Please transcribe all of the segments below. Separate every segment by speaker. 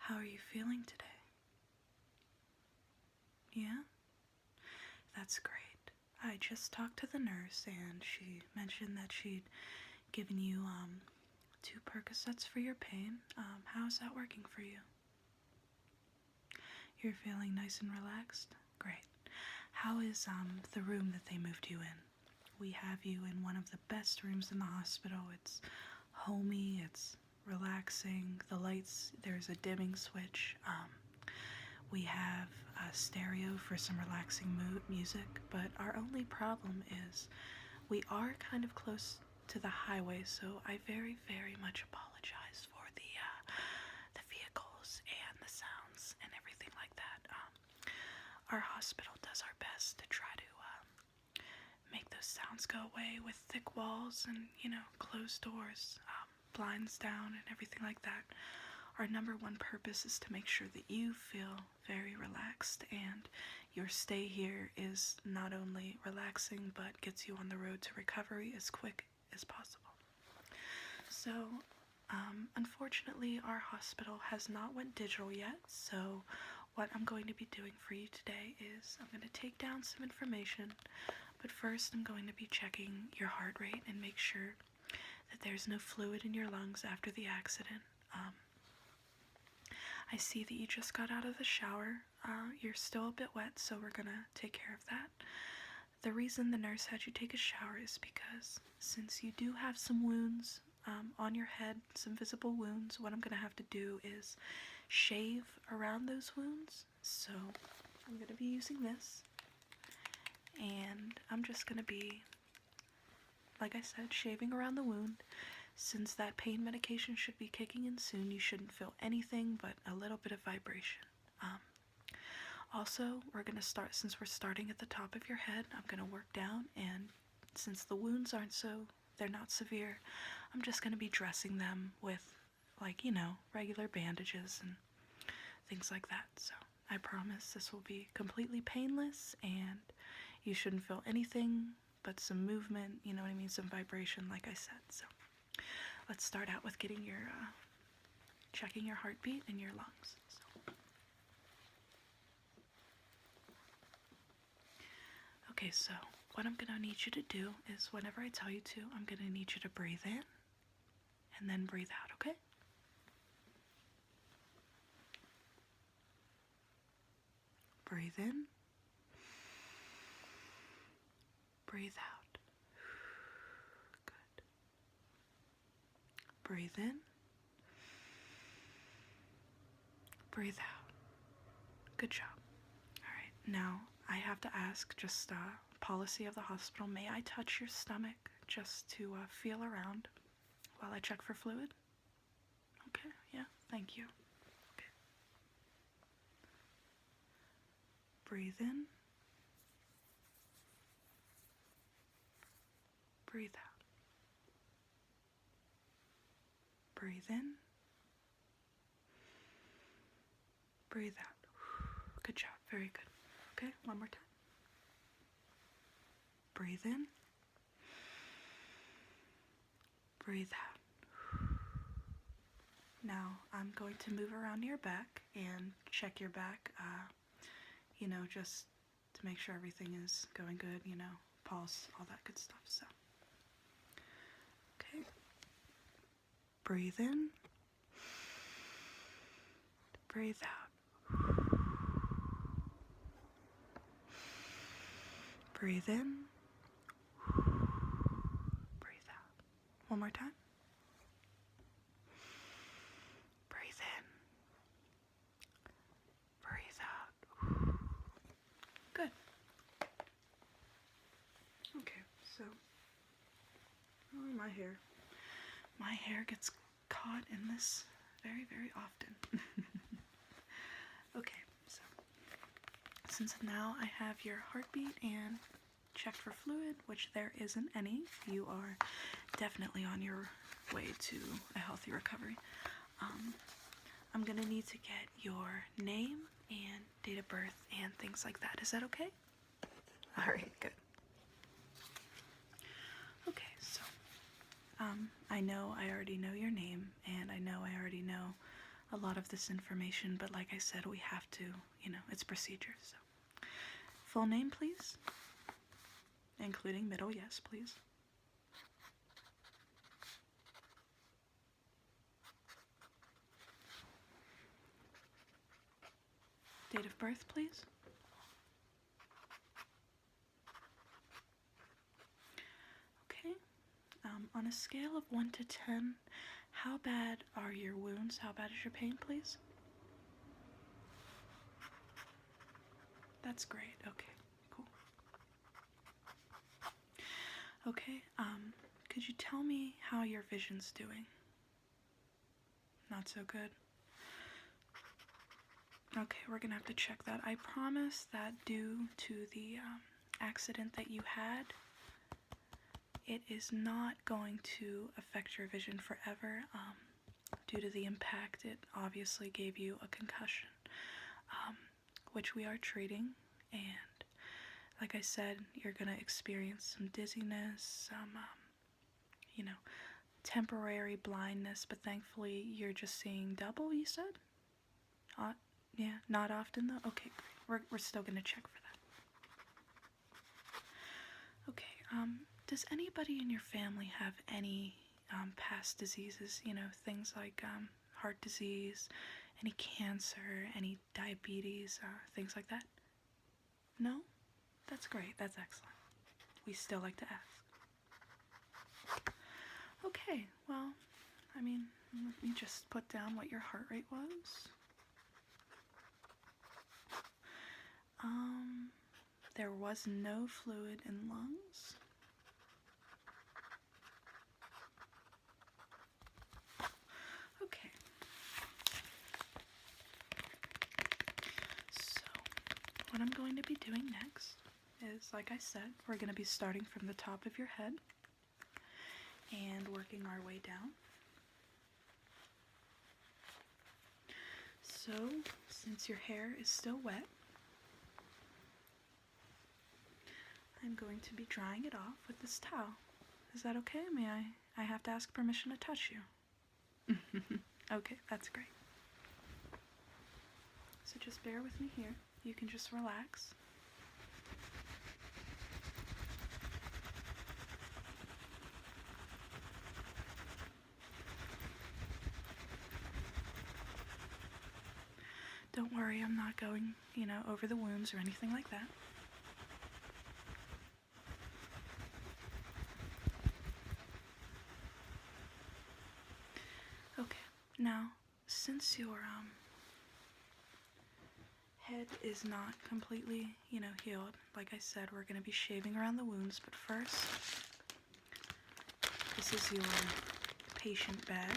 Speaker 1: How are you feeling today? Yeah? That's great. I just talked to the nurse and she mentioned that she'd given you 2 Percocets for your pain. How's that working for you? You're feeling nice and relaxed? Great. How is the room that they moved you in? We have you in one of the best rooms in the hospital. It's homey, it's relaxing. The lights, there's a dimming switch. We have a stereo for some relaxing music, but our only problem is we are kind of close to the highway, so I very, very much apologize for the vehicles and the sounds and everything like that. Our hospital does our best to try to make those sounds go away with thick walls and, closed doors, blinds down and everything like that. Our number one purpose is to make sure that you feel very relaxed and your stay here is not only relaxing but gets you on the road to recovery as quick as possible. So, unfortunately, our hospital has not went digital yet, so what I'm going to be doing for you today is I'm going to take down some information, but first I'm going to be checking your heart rate and make sure that there's no fluid in your lungs after the accident. I see that you just got out of the shower. You're still a bit wet, so we're gonna take care of that. The reason the nurse had you take a shower is because since you do have some wounds on your head, some visible wounds, what I'm gonna have to do is shave around those wounds. So I'm gonna be using this, and I'm just gonna be, like I said, shaving around the wound. Since that pain medication should be kicking in soon, you shouldn't feel anything but a little bit of vibration. Also, we're going to start, since we're starting at the top of your head, I'm going to work down, and since the wounds they're not severe, I'm just going to be dressing them with, regular bandages and things like that. So I promise this will be completely painless, and you shouldn't feel anything but some movement, some vibration, like I said. So let's start out with getting your, checking your heartbeat and your lungs. Okay, so what I'm going to need you to do is whenever I tell you to, I'm going to need you to breathe in and then breathe out, okay? Breathe in. Breathe out. Good. Breathe in. Breathe out. Good job. All right, now I have to ask, just policy of the hospital, may I touch your stomach just to feel around while I check for fluid? Okay, yeah, thank you. Okay. Breathe in. Breathe out. Breathe in. Breathe out. Good job, very good. Okay, one more time. Breathe in. Breathe out. Now, I'm going to move around your back and check your back, just to make sure everything is going good, pulse, all that good stuff, so. Okay. Breathe in. Breathe out. Breathe in. Breathe out. One more time. Breathe in. Breathe out. Good. Okay, so my hair. My hair gets caught in this very, very often. Okay, so since now I have your heartbeat and checked for fluid, which there isn't any, you are definitely on your way to a healthy recovery. I'm gonna need to get your name and date of birth and things like that. Is that okay? Alright, good. Okay, so I know I already know your name, and I know I already know a lot of this information, but like I said, we have to, it's procedure. So, full name, please, including middle, yes, please. Date of birth, please. Okay. On a scale of 1 to 10, how bad are your wounds? How bad is your pain, please? That's great. Okay, cool. Okay, could you tell me how your vision's doing? Not so good. Okay, we're gonna have to check that. I promise that due to the accident that you had, it is not going to affect your vision forever. Due to the impact, it obviously gave you a concussion, which we are treating, and like I said, you're gonna experience some dizziness, some, temporary blindness, but thankfully you're just seeing double, you said? Yeah, not often though? Okay, great. We're still gonna check for that. Okay, does anybody in your family have any past diseases, things like heart disease, any cancer, any diabetes, things like that? No? That's great, that's excellent. We still like to ask. Okay, well, let me just put down what your heart rate was. There was no fluid in lungs. Okay. So, what I'm going to be doing next is, like I said, we're going to be starting from the top of your head and working our way down. So, since your hair is still wet, I'm going to be drying it off with this towel. Is that okay? May I have to ask permission to touch you? Okay, that's great. So just bear with me here. You can just relax. Don't worry, I'm not going, over the wounds or anything like that. Okay, now, since your head is not completely, healed, like I said, we're going to be shaving around the wounds, but first, this is your patient bag.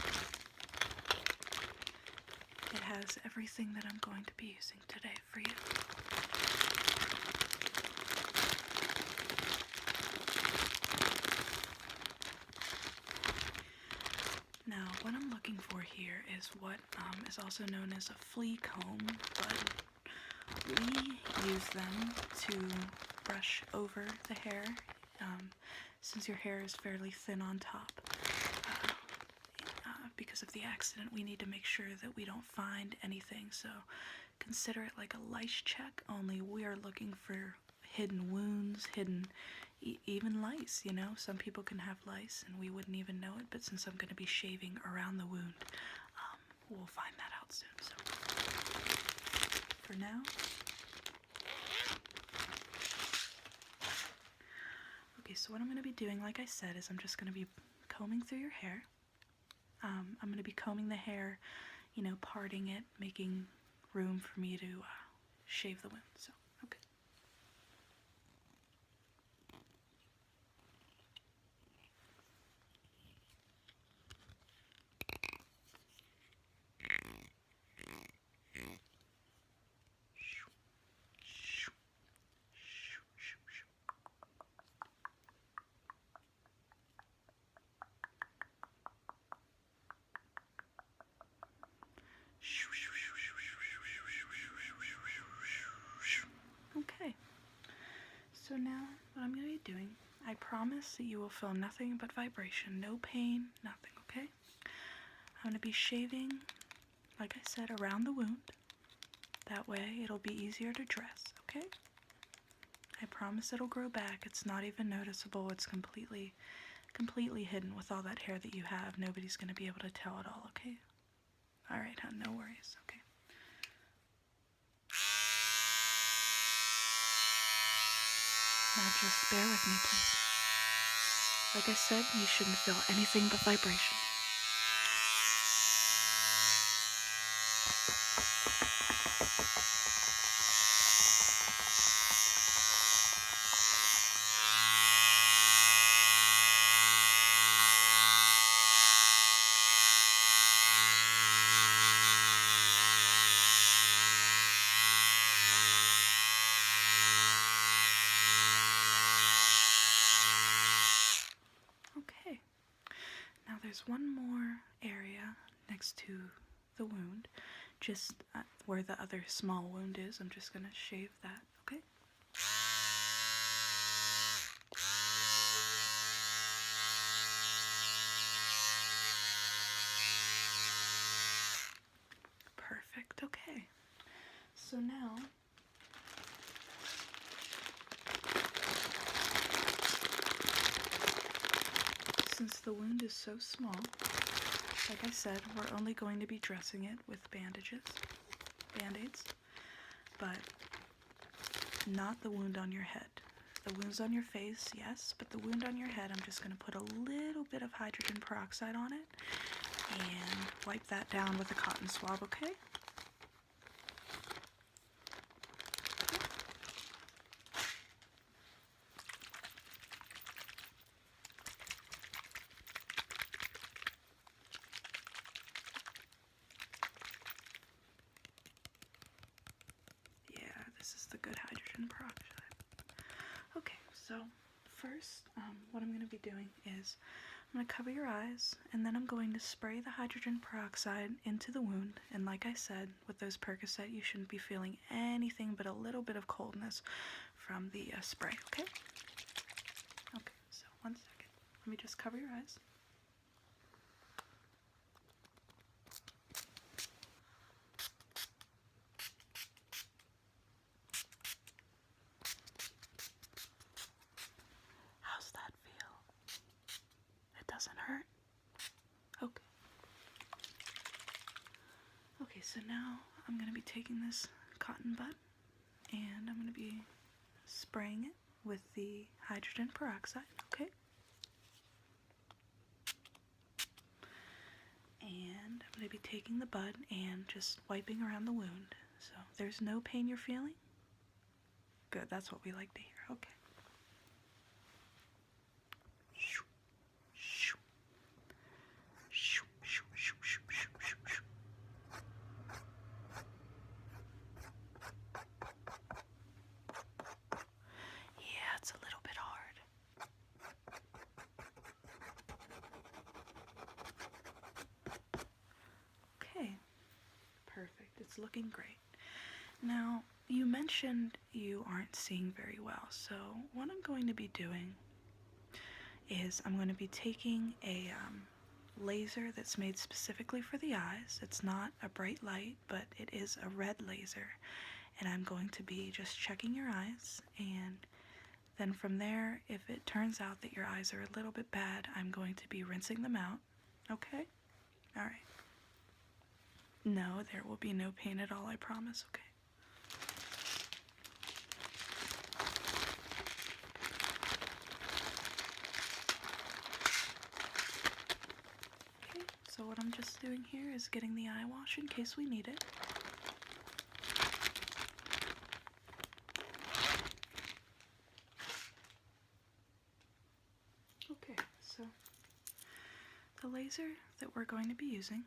Speaker 1: It has everything that I'm going to be using today for you. Now, what I'm looking for here is what is also known as a flea comb, but we use them to brush over the hair, since your hair is fairly thin on top. Because of the accident, we need to make sure that we don't find anything, so consider it like a lice check, only we are looking for hidden wounds, hidden even lice, Some people can have lice and we wouldn't even know it, but since I'm going to be shaving around the wound, we'll find that out soon. So, for now, okay, so what I'm going to be doing, like I said, is I'm just going to be combing through your hair. I'm going to be combing the hair, parting it, making room for me to shave the wound. So, okay. Okay, so now what I'm going to be doing, I promise that you will feel nothing but vibration, no pain, nothing, okay? I'm going to be shaving like I said, around the wound. That way it'll be easier to dress, okay? I promise it'll grow back. It's not even noticeable. It's completely hidden with all that hair that you have. Nobody's going to be able to tell at all, okay? Alright, hon, no worries, okay? Now just bear with me, please. Like I said, you shouldn't feel anything but vibration. Okay, now there's one more area next to the wound, just where the other small wound is. I'm just going to shave that, okay? Perfect, okay. So now, since the wound is so small, like I said, we're only going to be dressing it with Band-Aids, but not the wound on your head. The wounds on your face, yes, but the wound on your head, I'm just going to put a little bit of hydrogen peroxide on it and wipe that down with a cotton swab, okay? Yeah, this is the good hydrogen peroxide. Okay, so first, what I'm going to be doing is I'm going to cover your eyes, and then I'm going to spray the hydrogen peroxide into the wound. And like I said, with those Percocet, you shouldn't be feeling anything but a little bit of coldness from the spray, okay? Okay, so 1 second. Let me just cover your eyes. How's that feel? It doesn't hurt? Okay. Okay, so now I'm going to be taking this cotton bud and I'm going to be spraying it with the hydrogen peroxide, okay? And I'm going to be taking the bud and just wiping around the wound. So there's no pain you're feeling? Good, that's what we like to hear, okay. Yeah, it's a little bit hard. Okay, perfect. It's looking great. Now, you mentioned you aren't seeing very well, so what I'm going to be doing is I'm going to be taking a laser that's made specifically for the eyes. It's not a bright light, but it is a red laser. And I'm going to be just checking your eyes, and then from there, if it turns out that your eyes are a little bit bad, I'm going to be rinsing them out. Okay? Alright. No, there will be no pain at all, I promise, okay? Okay, so what I'm just doing here is getting the eye wash in case we need it. Okay, so the laser that we're going to be using,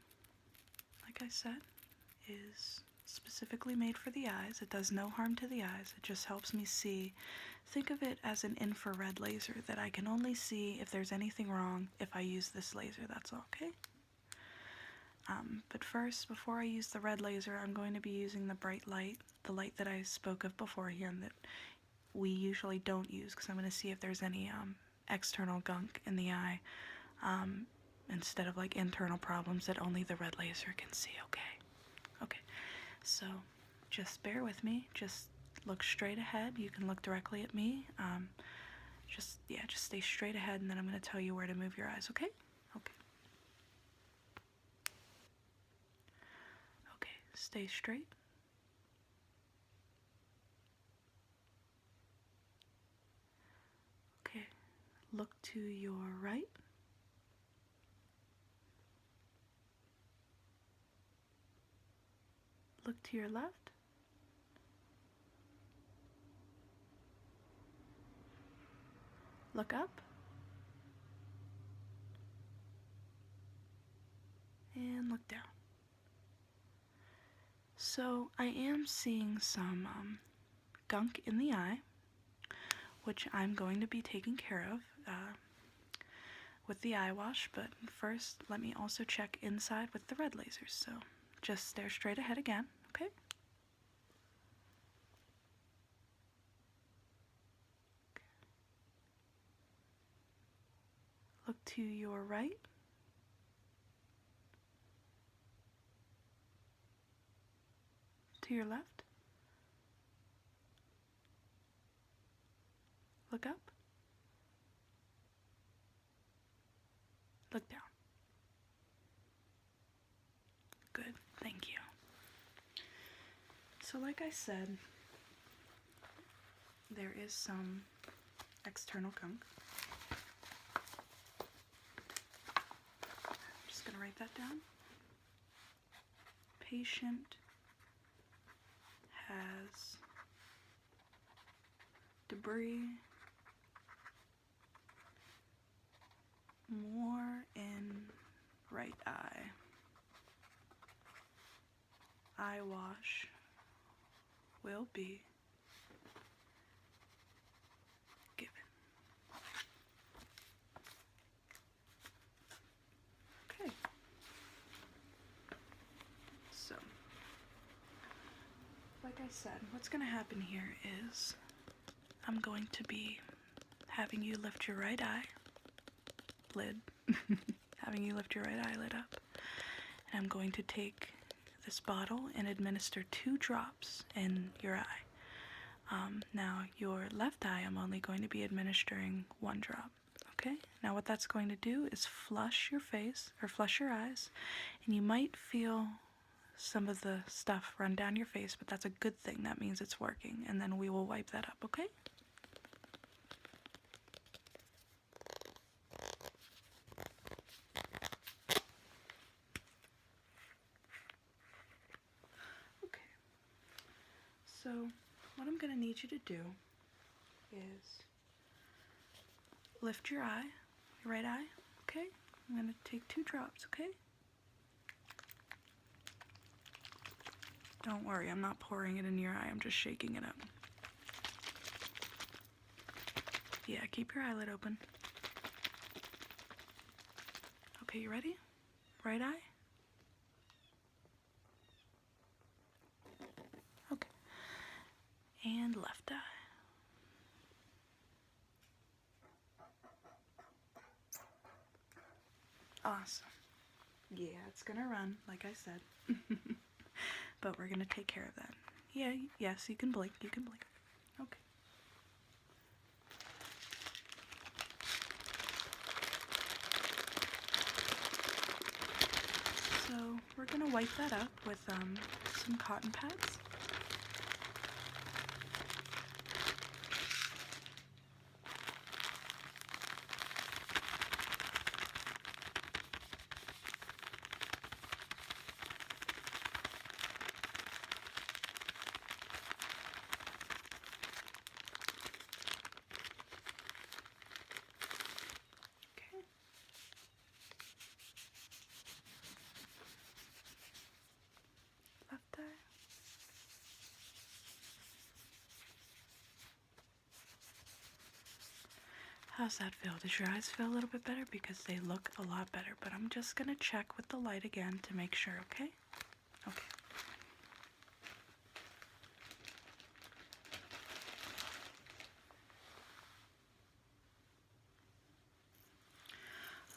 Speaker 1: like I said, is specifically made for the eyes. It does no harm to the eyes. It just helps me see. Think of it as an infrared laser that I can only see if there's anything wrong if I use this laser. That's all, okay? But first, before I use the red laser, I'm going to be using the bright light, the light that I spoke of beforehand that we usually don't use, because I'm going to see if there's any external gunk in the eye, instead of like internal problems that only the red laser can see, okay? Okay, so just bear with me. Just look straight ahead. You can look directly at me. Just stay straight ahead, and then I'm going to tell you where to move your eyes, okay? Okay. Okay, stay straight. Okay, look to your right. Look to your left. Look up. And look down. So I am seeing some gunk in the eye, which I'm going to be taking care of with the eye wash, but first let me also check inside with the red lasers. So just stare straight ahead again, okay? Look to your right. To your left. Look up. Look down. Good, thank you. So like I said, there is some external gunk. I'm just going to write that down. Patient has debris more in right eye. Eye wash will be given. Okay. So, like I said, what's going to happen here is I'm going to be having you lift your right eye lid, having you lift your right eyelid up, and I'm going to take this bottle and administer 2 drops in your eye. Now, your left eye, I'm only going to be administering 1 drop, okay? Now, what that's going to do is flush your face, or flush your eyes, and you might feel some of the stuff run down your face, but that's a good thing. That means it's working, and then we will wipe that up, okay? Okay. So, what I'm going to need you to do is lift your eye, your right eye, okay? I'm going to take 2 drops, okay? Don't worry, I'm not pouring it in your eye, I'm just shaking it up. Yeah, keep your eyelid open. Okay, you ready? Right eye? Okay. And left eye. Awesome. Yeah, it's gonna run, like I said. But we're gonna take care of that. Yeah, yes, you can blink, you can blink. Okay. So we're gonna wipe that up with some cotton pads. Okay. Left eye. How's that feel? Does your eyes feel a little bit better? Because they look a lot better, but I'm just gonna check with the light again to make sure, okay? Okay.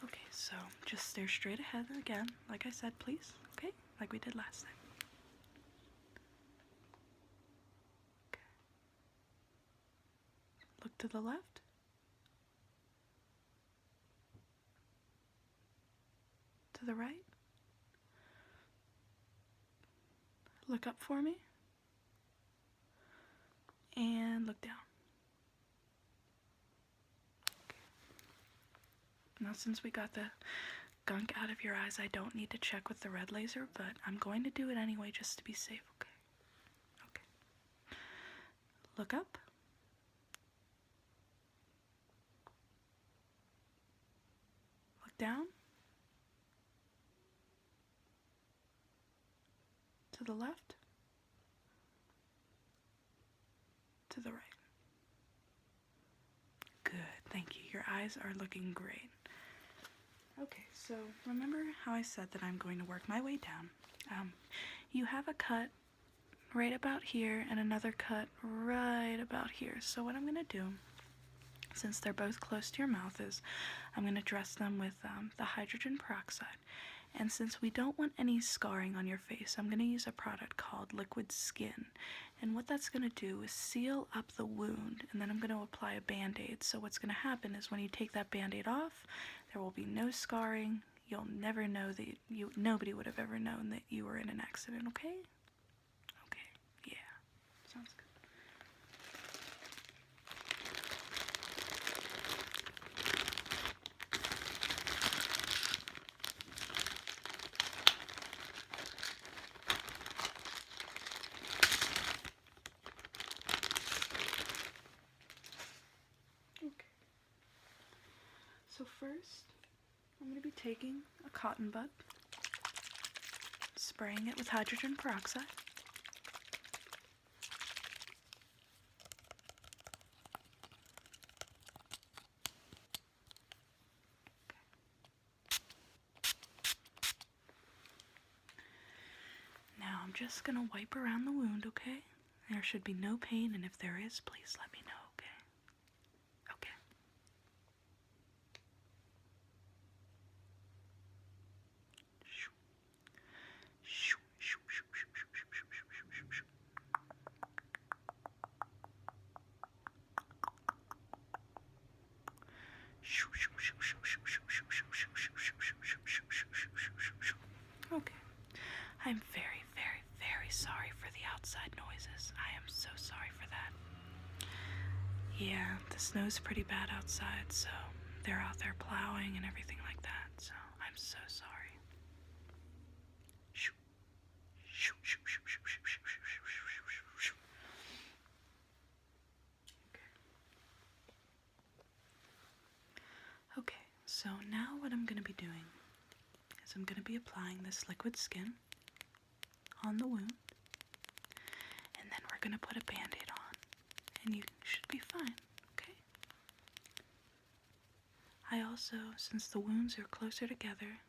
Speaker 1: Okay, so just stare straight ahead again, like I said, please, okay? Like we did last time. To the left. To the right. Look up for me. And look down. Okay. Now since we got the gunk out of your eyes, I don't need to check with the red laser, but I'm going to do it anyway just to be safe, okay? Okay. Look up. Look down. To the left. To the right. Good, thank you. Your eyes are looking great. Okay, so remember how I said that I'm going to work my way down? You have a cut right about here and another cut right about here. So what I'm going to do, since they're both close to your mouth, is I'm going to dress them with the hydrogen peroxide. And since we don't want any scarring on your face, I'm going to use a product called Liquid Skin. And what that's going to do is seal up the wound, and then I'm going to apply a Band-Aid. So what's going to happen is when you take that Band-Aid off, there will be no scarring. You'll never know that nobody would have ever known that you were in an accident, okay? Okay, yeah, sounds good. So first, I'm going to be taking a cotton bud, spraying it with hydrogen peroxide. Now I'm just going to wipe around the wound, okay? There should be no pain, and if there is, please let me know, okay? Okay. Okay. I'm very, very, very sorry for the outside noises. I am so sorry for that. Yeah, the snow's pretty bad outside, so they're out there plowing and everything like that, so I'm so sorry. Okay, so now what I'm going to be doing is I'm going to be applying this Liquid Skin on the wound, and then we're going to put a Band-Aid on, and you should be fine, okay? I also, since the wounds are closer together,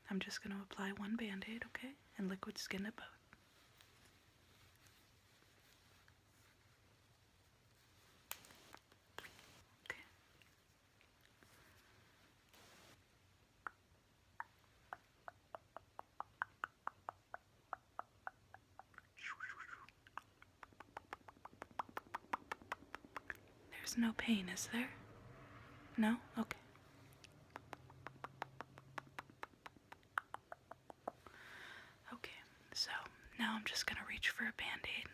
Speaker 1: I'm just going to apply one Band-Aid, okay? And Liquid Skin to both. Okay. There's no pain, is there? No? Okay. Okay, so now I'm just gonna reach for a Band-Aid.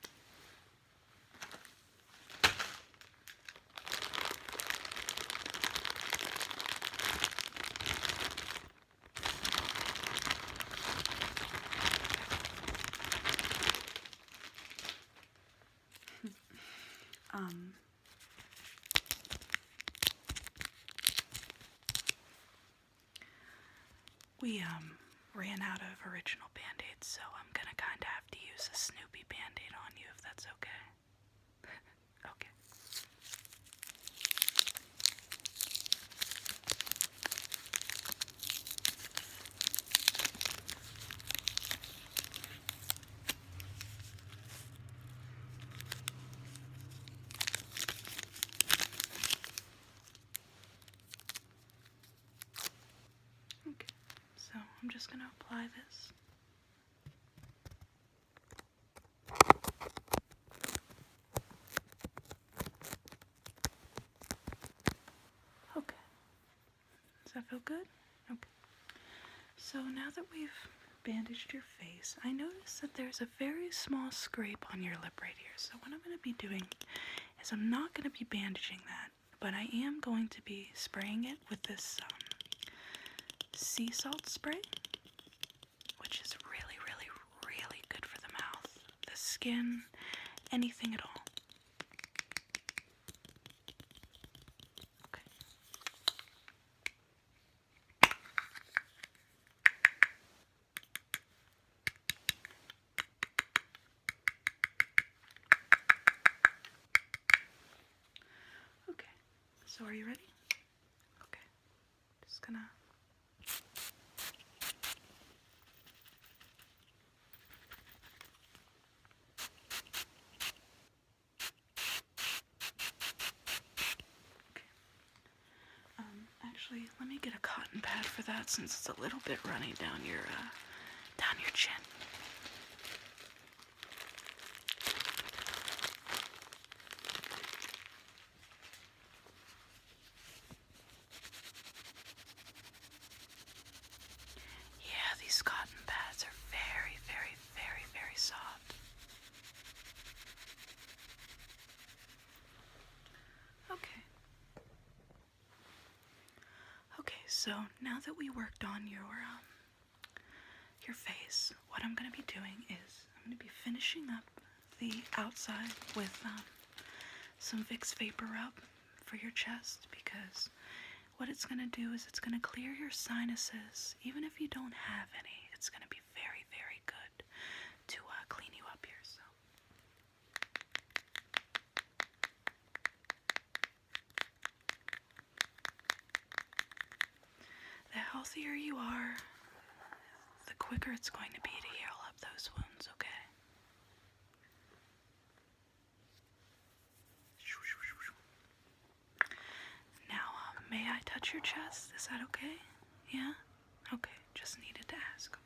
Speaker 1: We ran out of original Band-Aids, so I'm gonna kinda have to use a Snoopy Band-Aid on you, if that's okay. Okay. Okay, so I'm just gonna apply this. that feel good? Okay. So now that we've bandaged your face, I noticed that there's a very small scrape on your lip right here. So what I'm going to be doing is I'm not going to be bandaging that, but I am going to be spraying it with this sea salt spray, which is really, really, really good for the mouth, the skin, anything at all. Okay. Okay, so are you ready? Okay, just gonna... Actually, let me get a cotton pad for that since it's a little bit runny down your chin. Yeah, these cotton pads are very, very, very, very soft. Okay. Okay, so now that we worked on your face, what I'm going to be doing is I'm going to be finishing up the outside with some Vicks Vapor Rub for your chest, because what it's going to do is it's going to clear your sinuses. Even if you don't have any, it's going to be very, very good to clean you up here. So. The healthier you are, the quicker it's going to be to heal up those wounds, okay? Now, may I touch your chest? Is that okay? Yeah? Okay, just needed to ask, okay?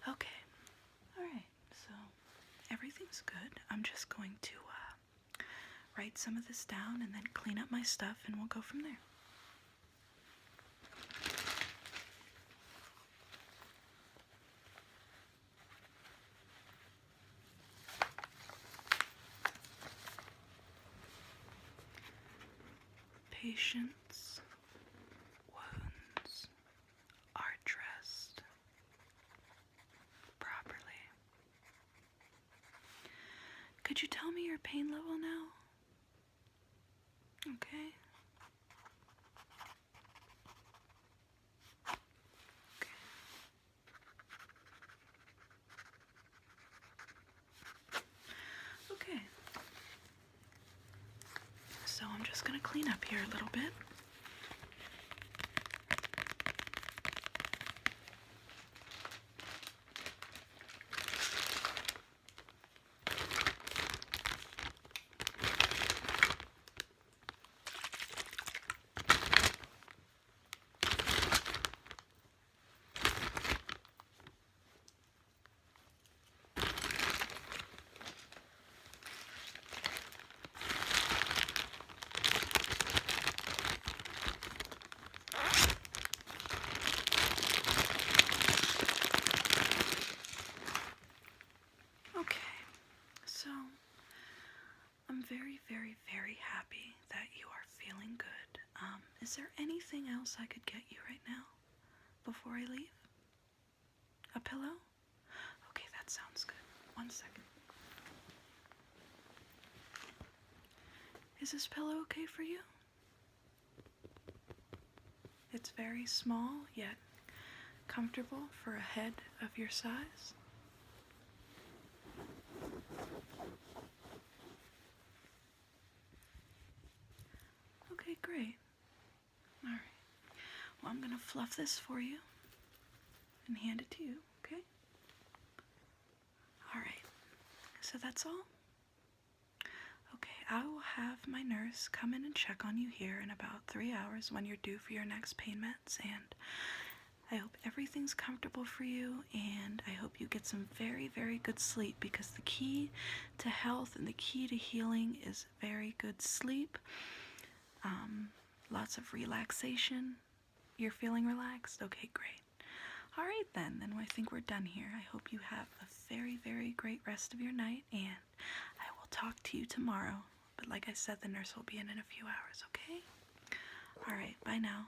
Speaker 1: Okay, alright, so everything's good. I'm just going to write some of this down and then clean up my stuff, and we'll go from there. Patients' wounds are dressed properly. Could you tell me your pain level now? Okay. Okay. So I'm just going to clean up here a little bit. Very, very, very happy that you are feeling good. Is there anything else I could get you right now before I leave? A pillow? Okay, that sounds good. 1 second. Is this pillow okay for you? It's very small, yet comfortable for a head of your size. Okay, great. Alright. Well, I'm going to fluff this for you and hand it to you, okay? Alright. So that's all? Okay, I will have my nurse come in and check on you here in about 3 hours when you're due for your next pain meds, and I hope everything's comfortable for you, and I hope you get some very, very good sleep, because the key to health and the key to healing is very good sleep. Lots of relaxation. You're feeling relaxed? Okay, great. All right, then I think we're done here. I hope you have a very, very great rest of your night, and I will talk to you tomorrow. But like I said, the nurse will be in a few hours, okay? All right, bye now.